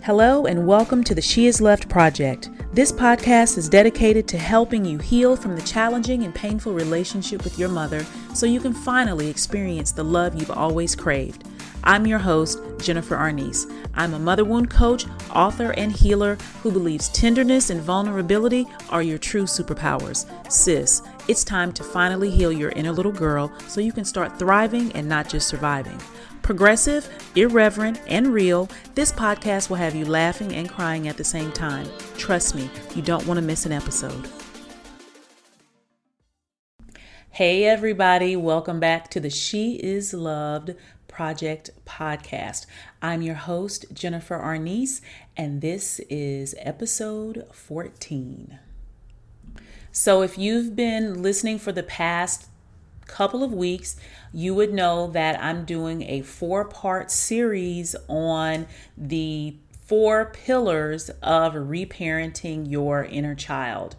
Hello and welcome to the She Is Left Project. This podcast is dedicated to helping you heal from the challenging and painful relationship with your mother so you can finally experience the love you've always craved. I'm your host, Jennifer Arnice. I'm a mother wound coach, author, and healer who believes tenderness and vulnerability are your true superpowers. Sis, it's time to finally heal your inner little girl so you can start thriving and not just surviving. Progressive, irreverent, and real, this podcast will have you laughing and crying at the same time. Trust me, you don't want to miss an episode. Hey everybody, welcome back to the She Is Loved Project podcast. I'm your host, Jennifer Arnice, and this is episode 14. So if you've been listening for the past couple of weeks, you would know that I'm doing a 4-part series on the 4 pillars of reparenting your inner child.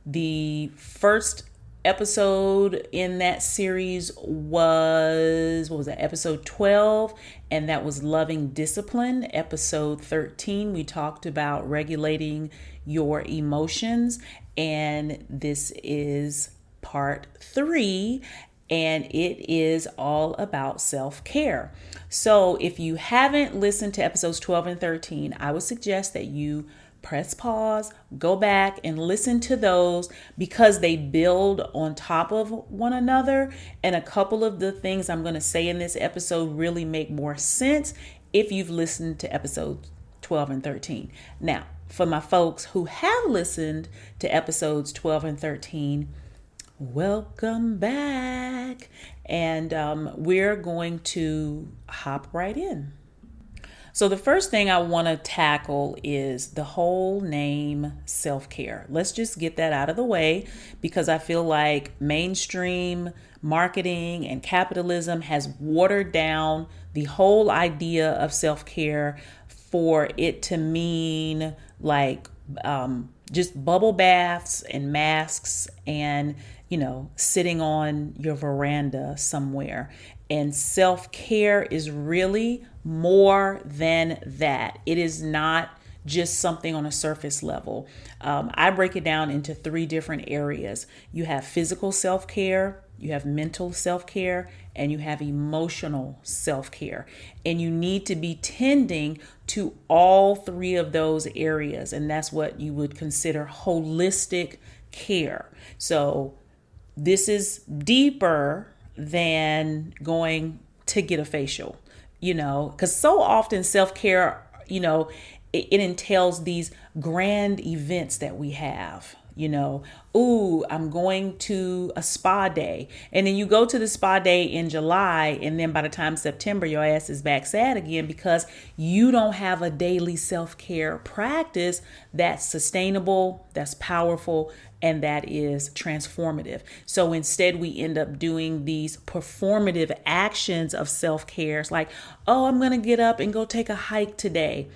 The first episode in that series was, episode 12, and that was loving discipline. Episode 13, we talked about regulating your emotions, and this is part 3, and it is all about self-care. So if you haven't listened to episodes 12 and 13, I would suggest that you press pause, go back and listen to those because they build on top of one another. And a couple of the things I'm going to say in this episode really make more sense if you've listened to episodes 12 and 13. Now, for my folks who have listened to episodes 12 and 13, welcome back. And we're going to hop right in. So the first thing I want to tackle is the whole name self-care. Let's just get that out of the way because I feel like mainstream marketing and capitalism has watered down the whole idea of self-care for it to mean like just bubble baths and masks and, sitting on your veranda somewhere. And self-care is really more than that. It is not just something on a surface level. I break it down into 3 different areas. You have physical self-care, you have mental self-care, and you have emotional self-care. And you need to be tending to all 3 of those areas. And that's what you would consider holistic care. So this is deeper than going to get a facial, because so often self-care, it entails these grand events that we have. I'm going to a spa day. And then you go to the spa day in July. And then by the time September, your ass is back sad again because you don't have a daily self-care practice that's sustainable, that's powerful, and that is transformative. So instead, we end up doing these performative actions of self-care. It's like, I'm going to get up and go take a hike today.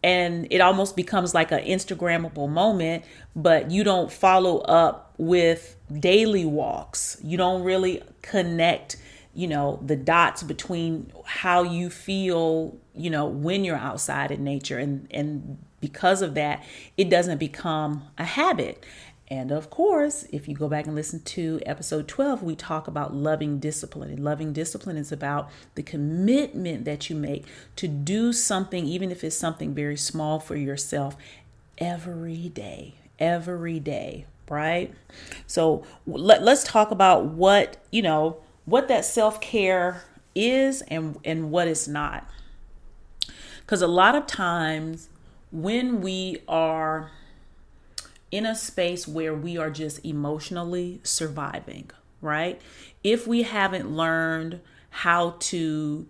And it almost becomes like an Instagrammable moment, but you don't follow up with daily walks. You don't really connect, the dots between how you feel, when you're outside in nature. And because of that, it doesn't become a habit. And of course, if you go back and listen to episode 12, we talk about loving discipline. And loving discipline is about the commitment that you make to do something, even if it's something very small for yourself, every day, right? So let's talk about what that self-care is and what it's not. Because a lot of times when we are in a space where we are just emotionally surviving, right? If we haven't learned how to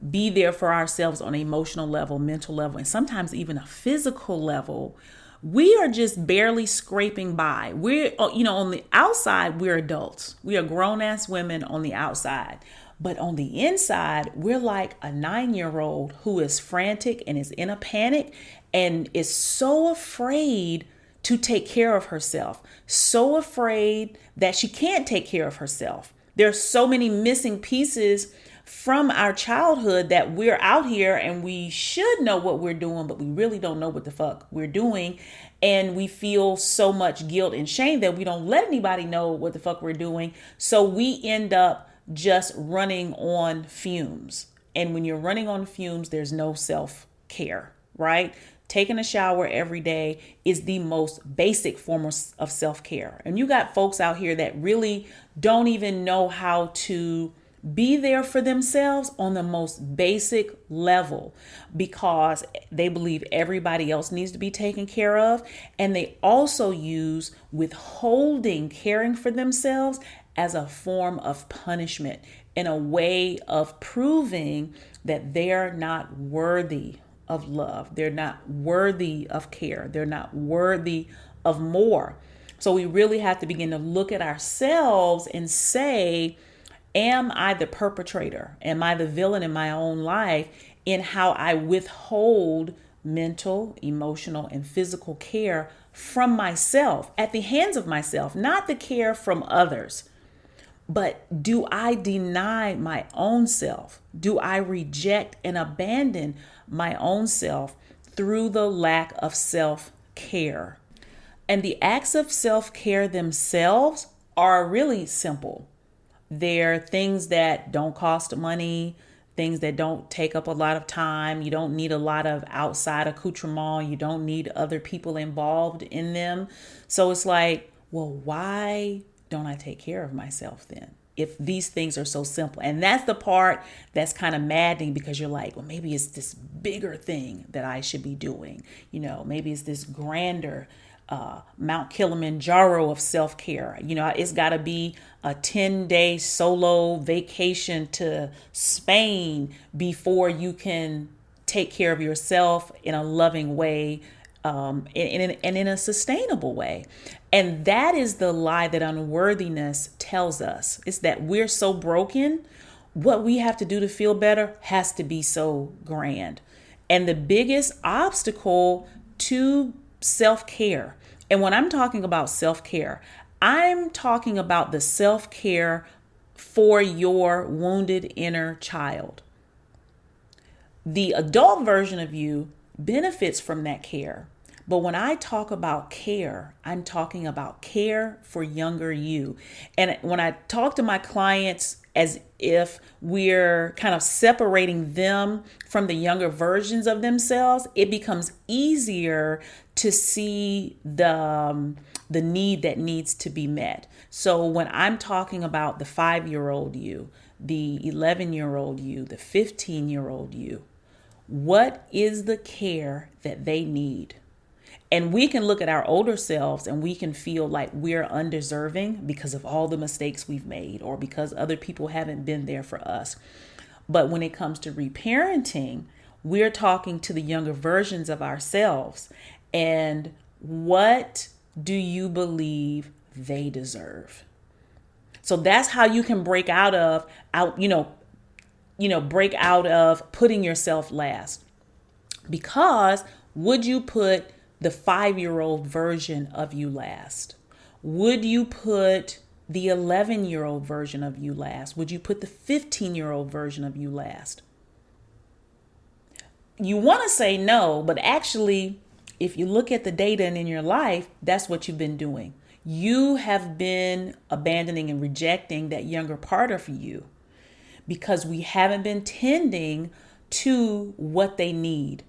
be there for ourselves on an emotional level, mental level, and sometimes even a physical level, we are just barely scraping by. We're, on the outside, we're adults. We are grown-ass women on the outside. But on the inside, we're like a 9-year-old who is frantic and is in a panic and is so afraid to take care of herself, so afraid that she can't take care of herself. There's so many missing pieces from our childhood that we're out here and we should know what we're doing, but we really don't know what the fuck we're doing. And we feel so much guilt and shame that we don't let anybody know what the fuck we're doing. So we end up just running on fumes. And when you're running on fumes, there's no self-care, right? Taking a shower every day is the most basic form of self-care. And you got folks out here that really don't even know how to be there for themselves on the most basic level because they believe everybody else needs to be taken care of. And they also use withholding caring for themselves as a form of punishment, in a way of proving that they're not worthy of love. They're not worthy of care. They're not worthy of more. So we really have to begin to look at ourselves and say, am I the perpetrator? Am I the villain in my own life in how I withhold mental, emotional, and physical care from myself at the hands of myself, not the care from others? But do I deny my own self? Do I reject and abandon my own self through the lack of self-care? And the acts of self-care themselves are really simple. They're things that don't cost money, things that don't take up a lot of time. You don't need a lot of outside accoutrement. You don't need other people involved in them. So it's like, well, why don't I take care of myself then? If these things are so simple. And that's the part that's kind of maddening, because you're like, well, maybe it's this bigger thing that I should be doing. Maybe it's this grander Mount Kilimanjaro of self-care. It's got to be a 10-day solo vacation to Spain before you can take care of yourself in a loving way, and in a sustainable way. And that is the lie that unworthiness tells us. It's that we're so broken, what we have to do to feel better has to be so grand. And the biggest obstacle to self-care, and when I'm talking about self-care, I'm talking about the self-care for your wounded inner child. The adult version of you benefits from that care. But when I talk about care, I'm talking about care for younger you. And when I talk to my clients as if we're kind of separating them from the younger versions of themselves, it becomes easier to see the need that needs to be met. So when I'm talking about the 5-year-old you, the 11-year-old you, the 15-year-old you, what is the care that they need? And we can look at our older selves and we can feel like we're undeserving because of all the mistakes we've made or because other people haven't been there for us. But when it comes to reparenting, we're talking to the younger versions of ourselves. And what do you believe they deserve? So that's how you can break out of putting yourself last. Because would you put the 5-year-old version of you last? Would you put the 11-year-old version of you last? Would you put the 15-year-old version of you last? You want to say no, but actually, if you look at the data and in your life, that's what you've been doing. You have been abandoning and rejecting that younger part of you because we haven't been tending to what they need.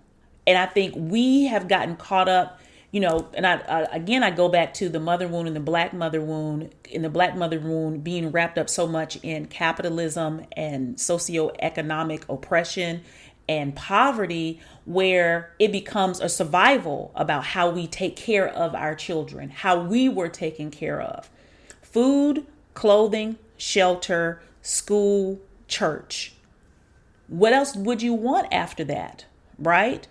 And I think we have gotten caught up, and I go back to the mother wound and the black mother wound, in the black mother wound being wrapped up so much in capitalism and socioeconomic oppression and poverty, where it becomes a survival about how we take care of our children, how we were taken care of. Food, clothing, shelter, school, church. What else would you want after that, right?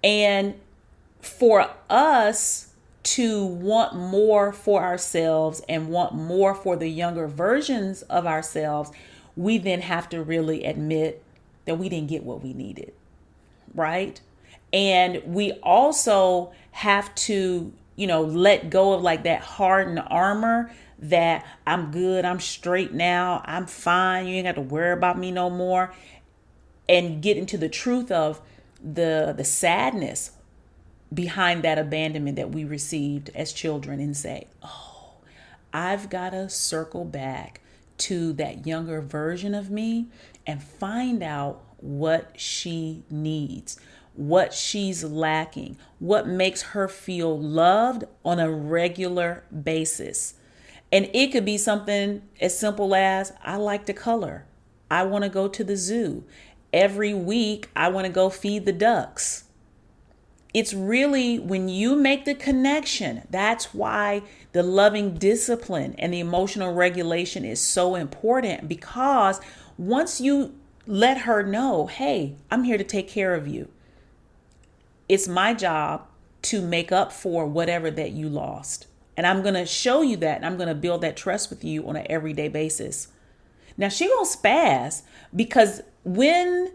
And for us to want more for ourselves and want more for the younger versions of ourselves, we then have to really admit that we didn't get what we needed, right? And we also have to, let go of like that hardened armor that I'm good, I'm straight now, I'm fine, you ain't got to worry about me no more, and get into the truth of the sadness behind that abandonment that we received as children, and say, oh, I've got to circle back to that younger version of me and find out what she needs, what she's lacking, what makes her feel loved on a regular basis. And it could be something as simple as, I like to color. I want to go to the zoo. Every week, I want to go feed the ducks. It's really when you make the connection, that's why the loving discipline and the emotional regulation is so important, because once you let her know, hey, I'm here to take care of you. It's my job to make up for whatever that you lost. And I'm going to show you that. And I'm going to build that trust with you on an everyday basis. Now, she going to spaz, because when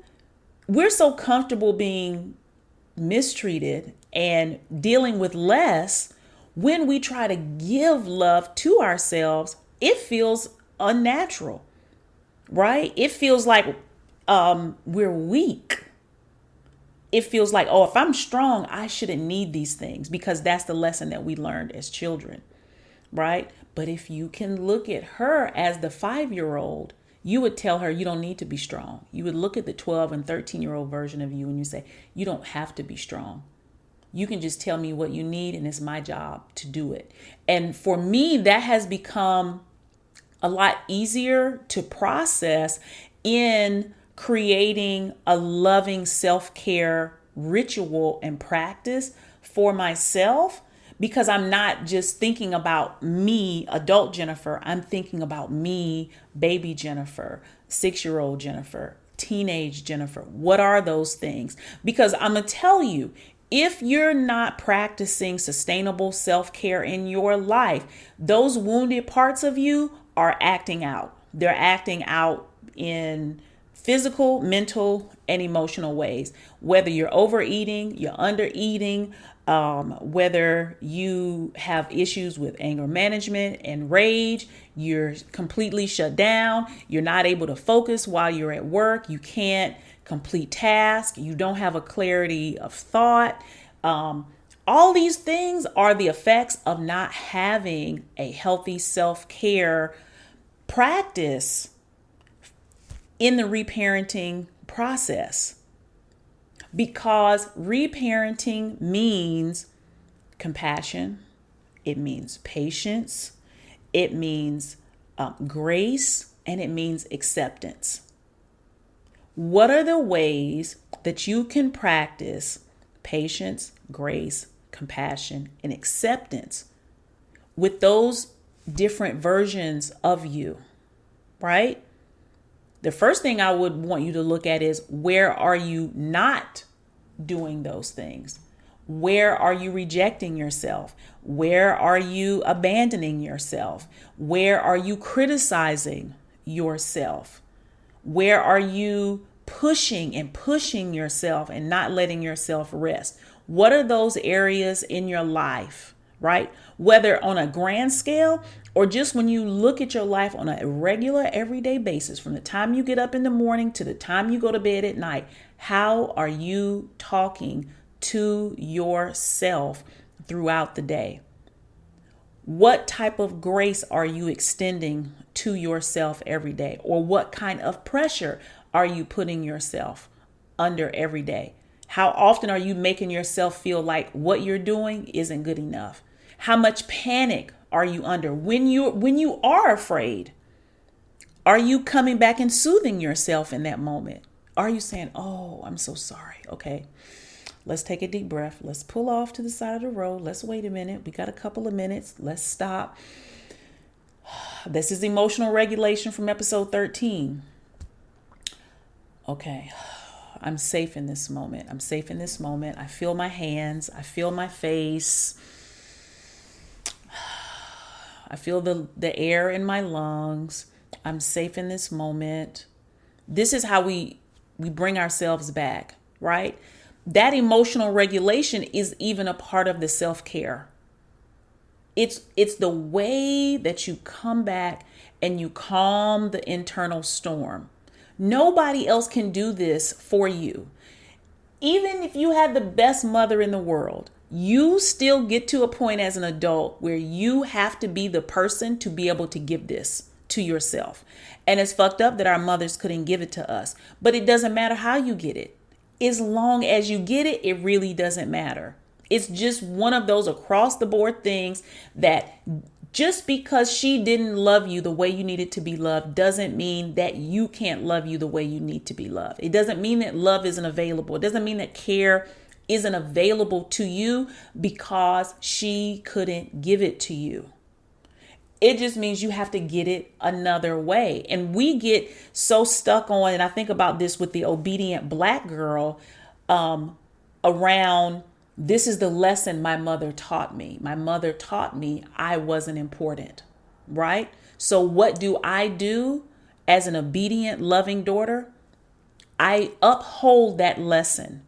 we're so comfortable being mistreated and dealing with less, when we try to give love to ourselves, it feels unnatural, right? It feels like we're weak. It feels like, oh, if I'm strong, I shouldn't need these things, because that's the lesson that we learned as children, right? But if you can look at her as the 5-year-old, you would tell her you don't need to be strong. You would look at the 12 and 13-year-old version of you and you say, you don't have to be strong. You can just tell me what you need, and it's my job to do it. And for me, that has become a lot easier to process in creating a loving self-care ritual and practice for myself, because I'm not just thinking about me, adult Jennifer. I'm thinking about me, baby Jennifer, 6-year-old Jennifer, teenage Jennifer. What are those things? Because I'm going to tell you, if you're not practicing sustainable self-care in your life, those wounded parts of you are acting out. They're acting out in physical, mental, and emotional ways. Whether you're overeating, you're undereating, whether you have issues with anger management and rage, you're completely shut down, you're not able to focus while you're at work, you can't complete tasks, you don't have a clarity of thought. All these things are the effects of not having a healthy self-care practice in the reparenting process. Because reparenting means compassion, it means patience, it means grace, and it means acceptance. What are the ways that you can practice patience, grace, compassion, and acceptance with those different versions of you, right? The first thing I would want you to look at is, where are you not doing those things? Where are you rejecting yourself? Where are you abandoning yourself? Where are you criticizing yourself? Where are you pushing yourself and not letting yourself rest? What are those areas in your life, right? Whether on a grand scale or just when you look at your life on a regular, everyday basis, from the time you get up in the morning to the time you go to bed at night, how are you talking to yourself throughout the day? What type of grace are you extending to yourself every day? Or what kind of pressure are you putting yourself under every day? How often are you making yourself feel like what you're doing isn't good enough? How much panic are you under when you are afraid? Are you coming back and soothing yourself in that moment? Are you saying, oh, I'm so sorry. Okay, let's take a deep breath. Let's pull off to the side of the road. Let's wait a minute. We got a couple of minutes. Let's stop. This is emotional regulation from episode 13. Okay, I'm safe in this moment. I'm safe in this moment. I feel my hands. I feel my face. I feel the air in my lungs. I'm safe in this moment. This is how we bring ourselves back, right? That emotional regulation is even a part of the self-care. It's the way that you come back and you calm the internal storm. Nobody else can do this for you. Even if you had the best mother in the world, you still get to a point as an adult where you have to be the person to be able to give this to yourself. And it's fucked up that our mothers couldn't give it to us. But it doesn't matter how you get it. As long as you get it, it really doesn't matter. It's just one of those across the board things that just because she didn't love you the way you needed to be loved doesn't mean that you can't love you the way you need to be loved. It doesn't mean that love isn't available. It doesn't mean that care isn't available to you because she couldn't give it to you. It just means you have to get it another way. And we get so stuck on, and I think about this with the obedient Black girl, around this is the lesson my mother taught me. My mother taught me I wasn't important, right? So what do I do as an obedient, loving daughter? I uphold that lesson.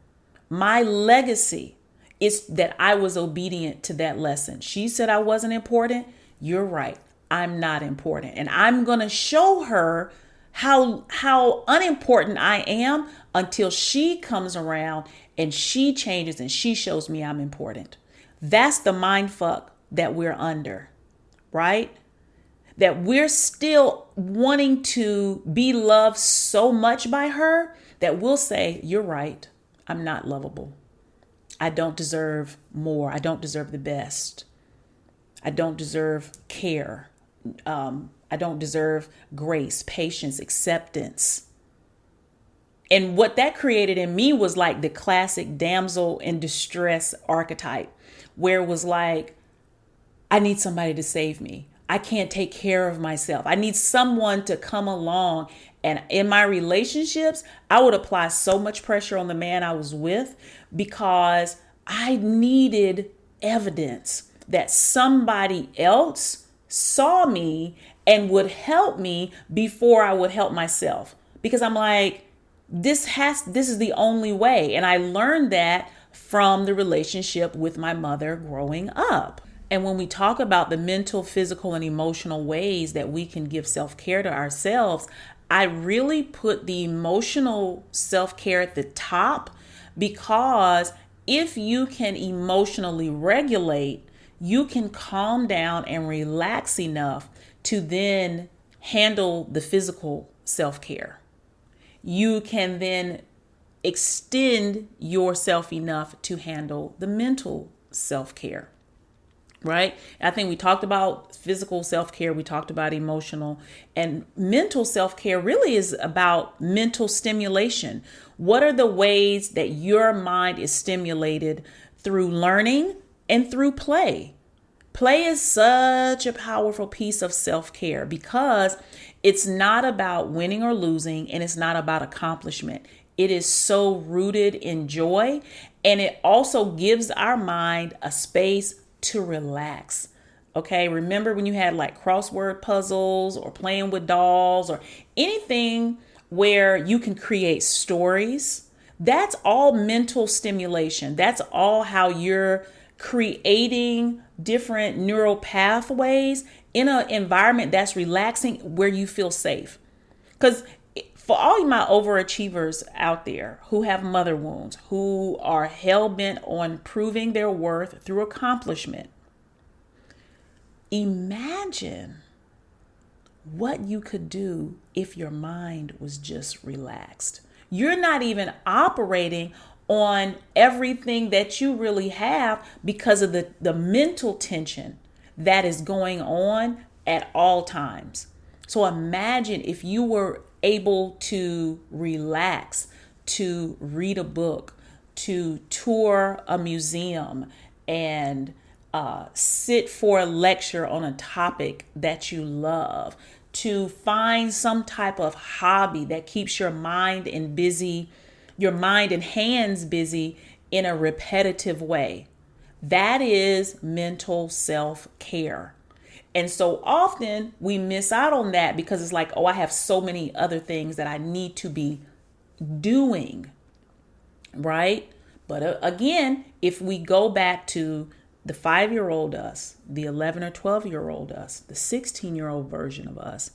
My legacy is that I was obedient to that lesson. She said I wasn't important. You're right. I'm not important. And I'm going to show her how unimportant I am until she comes around and she changes and she shows me I'm important. That's the mind fuck that we're under, right? That we're still wanting to be loved so much by her that we'll say, you're right. I'm not lovable. I don't deserve more. I don't deserve the best. I don't deserve care. I don't deserve grace, patience, acceptance. And what that created in me was like the classic damsel in distress archetype, where it was like, I need somebody to save me. I can't take care of myself. I need someone to come along. And in my relationships, I would apply so much pressure on the man I was with because I needed evidence that somebody else saw me and would help me before I would help myself. Because I'm like, this is the only way. And I learned that from the relationship with my mother growing up. And when we talk about the mental, physical, and emotional ways that we can give self-care to ourselves, I really put the emotional self-care at the top, because if you can emotionally regulate, you can calm down and relax enough to then handle the physical self-care. You can then extend yourself enough to handle the mental self-care, right? I think we talked about physical self-care, we talked about emotional, and mental self-care really is about mental stimulation. What are the ways that your mind is stimulated through learning and through play? Play is such a powerful piece of self-care because it's not about winning or losing, and it's not about accomplishment. It is so rooted in joy, and it also gives our mind a space to relax. Okay, remember when you had like crossword puzzles or playing with dolls or anything where you can create stories? That's all mental stimulation. That's all how you're creating different neural pathways in an environment that's relaxing, where you feel safe. Because for all my overachievers out there who have mother wounds, who are hell-bent on proving their worth through accomplishment, imagine what you could do if your mind was just relaxed. You're not even operating on everything that you really have because of the mental tension that is going on at all times. So imagine if you were able to relax, to read a book, to tour a museum, and sit for a lecture on a topic that you love, to find some type of hobby that keeps your mind and hands busy in a repetitive way. That is mental self-care. And so often we miss out on that because it's like, oh, I have so many other things that I need to be doing, right? But again, if we go back to the 5-year-old us, the 11 or 12-year-old us, the 16-year-old version of us.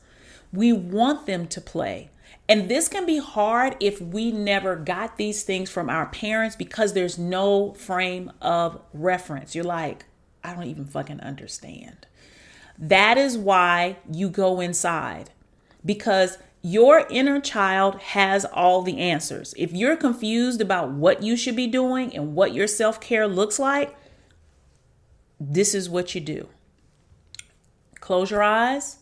We want them to play. And this can be hard if we never got these things from our parents because there's no frame of reference. You're like, I don't even fucking understand. That is why you go inside, because your inner child has all the answers. If you're confused about what you should be doing and what your self-care looks like, this is what you do. Close your eyes,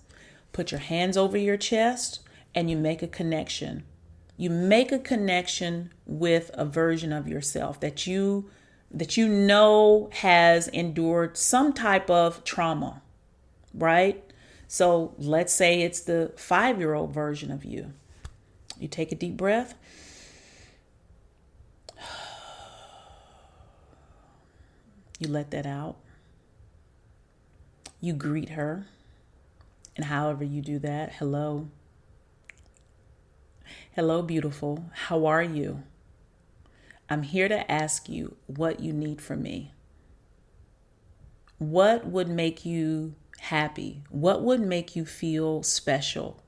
put your hands over your chest, and you make a connection. You make a connection with a version of yourself that you know has endured some type of trauma, right? So let's say it's the 5-year-old version of you. You take a deep breath. You let that out. You greet her. And however you do that, hello. Hello, beautiful. How are you? I'm here to ask you what you need from me. What would make you happy? What would make you feel special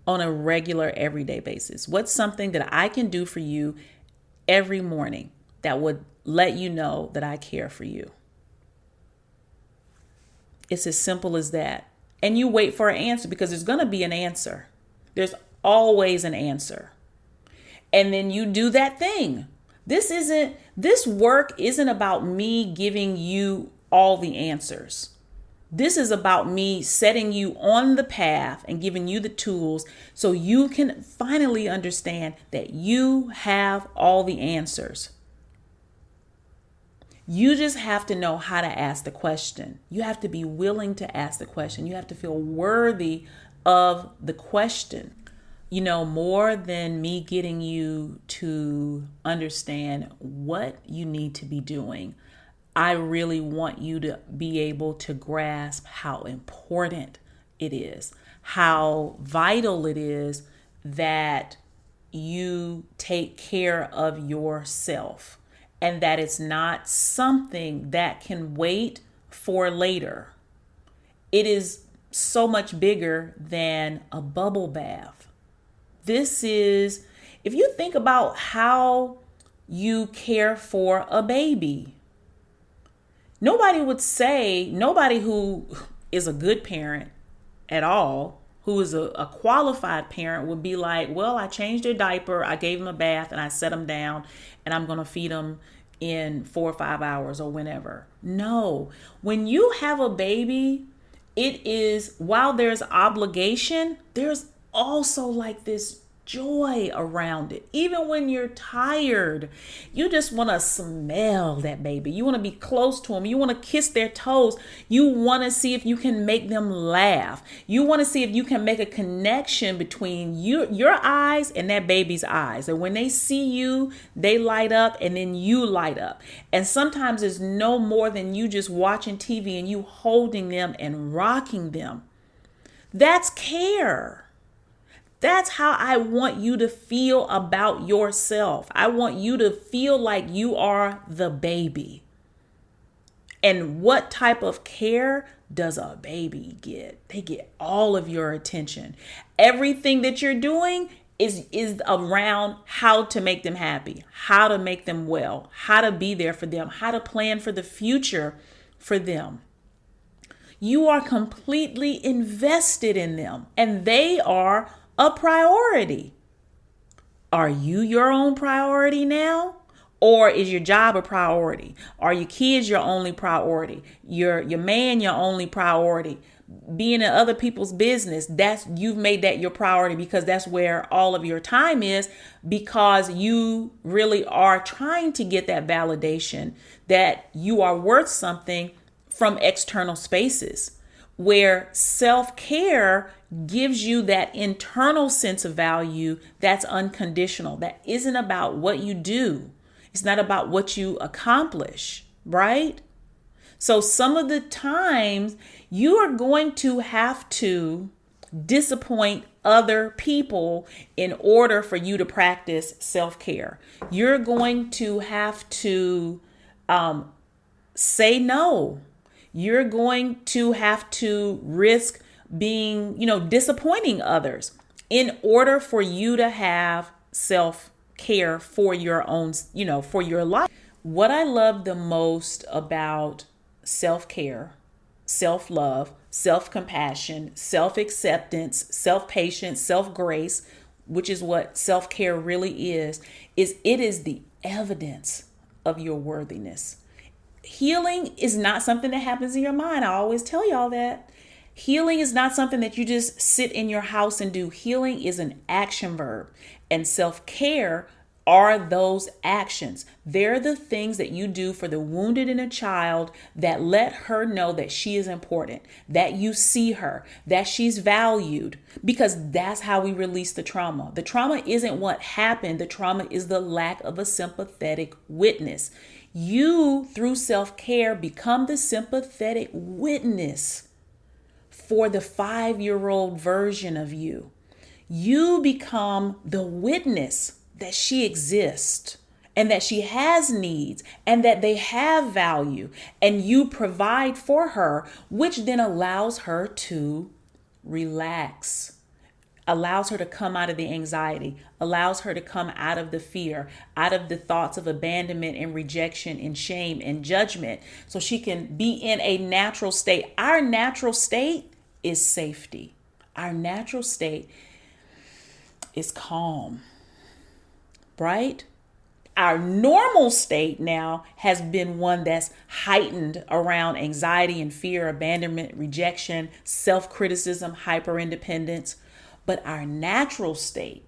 on a regular, everyday basis? What's something that I can do for you every morning that would let you know that I care for you? It's as simple as that. And you wait for an answer because there's going to be an answer. There's always an answer. And then you do that thing. This work isn't about me giving you all the answers. This is about me setting you on the path and giving you the tools so you can finally understand that you have all the answers. You just have to know how to ask the question. You have to be willing to ask the question. You have to feel worthy of the question. You know, more than me getting you to understand what you need to be doing, I really want you to be able to grasp how important it is, how vital it is that you take care of yourself and that it's not something that can wait for later. It is so much bigger than a bubble bath. This is, if you think about how you care for a baby, nobody who is a good parent at all, who is a qualified parent would be like, well, I changed their diaper, I gave them a bath, and I set them down, and I'm going to feed them in 4 or 5 hours or whenever. No, when you have a baby, it is, while there's obligation, there's also like this joy around it. Even when you're tired, you just want to smell that baby. You want to be close to them. You want to kiss their toes. You want to see if you can make them laugh. You want to see if you can make a connection between your eyes and that baby's eyes. And when they see you, they light up and then you light up. And sometimes it's no more than you just watching TV and you holding them and rocking them. That's care. That's how I want you to feel about yourself. I want you to feel like you are the baby. And what type of care does a baby get? They get all of your attention. Everything that you're doing is around how to make them happy, how to make them well, how to be there for them, how to plan for the future for them. You are completely invested in them, and they are a priority. Are you your own priority now? Or is your job a priority? Are your kids your only priority? Your man your only priority? Being in other people's business, you've made that your priority because that's where all of your time is, because you really are trying to get that validation that you are worth something from external spaces, where self-care gives you that internal sense of value that's unconditional, that isn't about what you do. It's not about what you accomplish, right? So some of the times you are going to have to disappoint other people in order for you to practice self-care. You're going to have to say no. You're going to have to risk being, disappointing others in order for you to have self care for your own, for your life. What I love the most about self care, self love, self compassion, self acceptance, self patience, self grace, which is what self care really is it is the evidence of your worthiness. Healing is not something that happens in your mind. I always tell y'all that. Healing is not something that you just sit in your house and do. Healing is an action verb, and self care are those actions. They're the things that you do for the wounded inner child that let her know that she is important, that you see her, that she's valued, because that's how we release the trauma. The trauma isn't what happened. The trauma is the lack of a sympathetic witness. You, through self-care, become the sympathetic witness for the 5-year-old version of you. You become the witness that she exists and that she has needs and that they have value, and you provide for her, which then allows her to relax, allows her to come out of the anxiety, allows her to come out of the fear, out of the thoughts of abandonment and rejection and shame and judgment, so she can be in a natural state. Our natural state is safety. Our natural state is calm, right? Our normal state now has been one that's heightened around anxiety and fear, abandonment, rejection, self-criticism, hyper-independence. But our natural state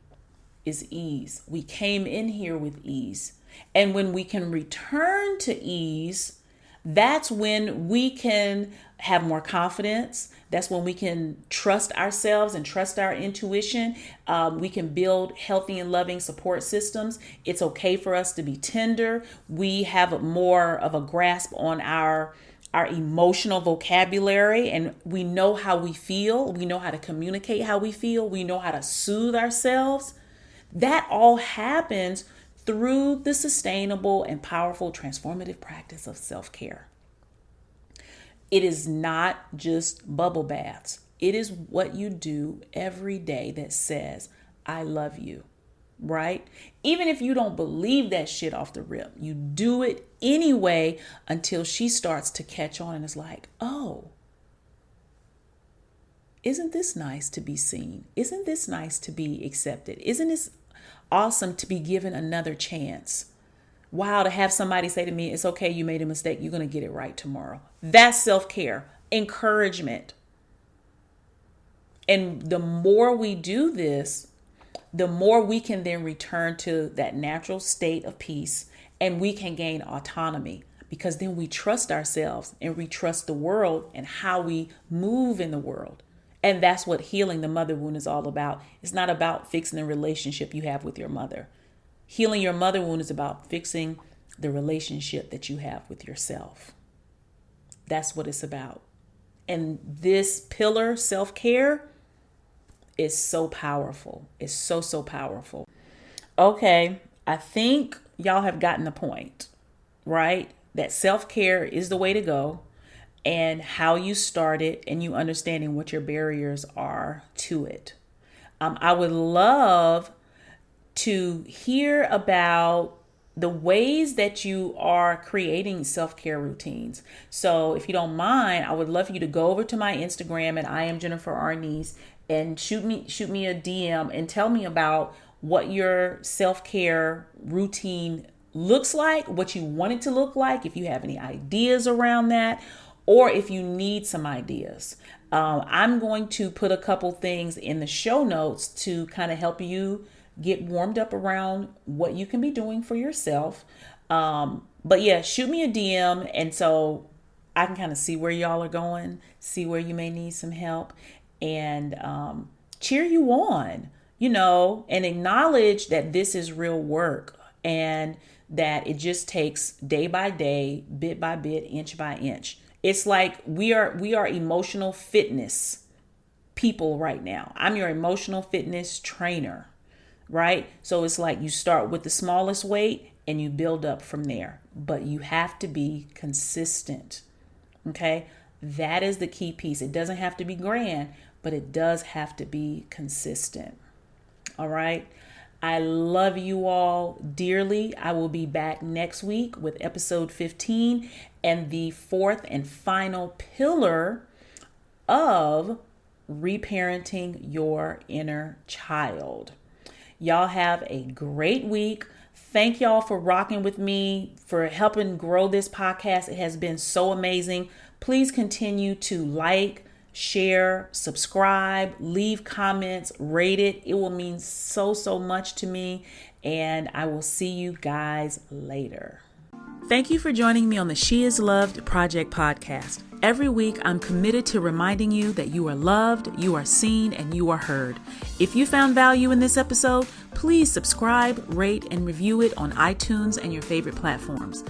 is ease. We came in here with ease. And when we can return to ease, that's when we can have more confidence. That's when we can trust ourselves and trust our intuition. We can build healthy and loving support systems. It's okay for us to be tender. We have more of a grasp on our emotional vocabulary, and we know how we feel. We know how to communicate how we feel. We know how to soothe ourselves. That all happens through the sustainable and powerful transformative practice of self-care. It is not just bubble baths. It is what you do every day that says, I love you, right? Even if you don't believe that shit off the rip, you do it anyway until she starts to catch on and is like, oh, isn't this nice to be seen? Isn't this nice to be accepted? Isn't this awesome to be given another chance? Wow, to have somebody say to me, it's okay, you made a mistake, you're going to get it right tomorrow. That's self-care, encouragement. And the more we do this, the more we can then return to that natural state of peace, and we can gain autonomy, because then we trust ourselves and we trust the world and how we move in the world. And that's what healing the mother wound is all about. It's not about fixing the relationship you have with your mother. Healing your mother wound is about fixing the relationship that you have with yourself. That's what it's about. And this pillar, self-care, is so powerful. It's so, so powerful. Okay, I think y'all have gotten the point, right? That self-care is the way to go, and how you start it, and you understanding what your barriers are to it. I would love to hear about the ways that you are creating self-care routines. So if you don't mind, I would love for you to go over to my Instagram at I am Jennifer Arnice and shoot me a DM and tell me about what your self-care routine looks like, what you want it to look like, if you have any ideas around that, or if you need some ideas. I'm going to put a couple things in the show notes to kind of help you get warmed up around what you can be doing for yourself. But yeah, shoot me a DM, and so I can kind of see where y'all are going, see where you may need some help, and cheer you on, and acknowledge that this is real work, and that it just takes day by day, bit by bit, inch by inch. It's like we are emotional fitness people right now. I'm your emotional fitness trainer, right? So it's like you start with the smallest weight and you build up from there. but you have to be consistent. Okay? That is the key piece. It doesn't have to be grand, but it does have to be consistent. All right? I love you all dearly. I will be back next week with episode 15 and the fourth and final pillar of reparenting your inner child. Y'all have a great week. Thank y'all for rocking with me, for helping grow this podcast. It has been so amazing. Please continue to like, share, subscribe, leave comments, rate it. It will mean so much to me. And I will see you guys later. Thank you for joining me on the She is Loved Project podcast. Every week, I'm committed to reminding you that you are loved, you are seen, and you are heard. If you found value in this episode, please subscribe, rate, and review it on iTunes and your favorite platforms.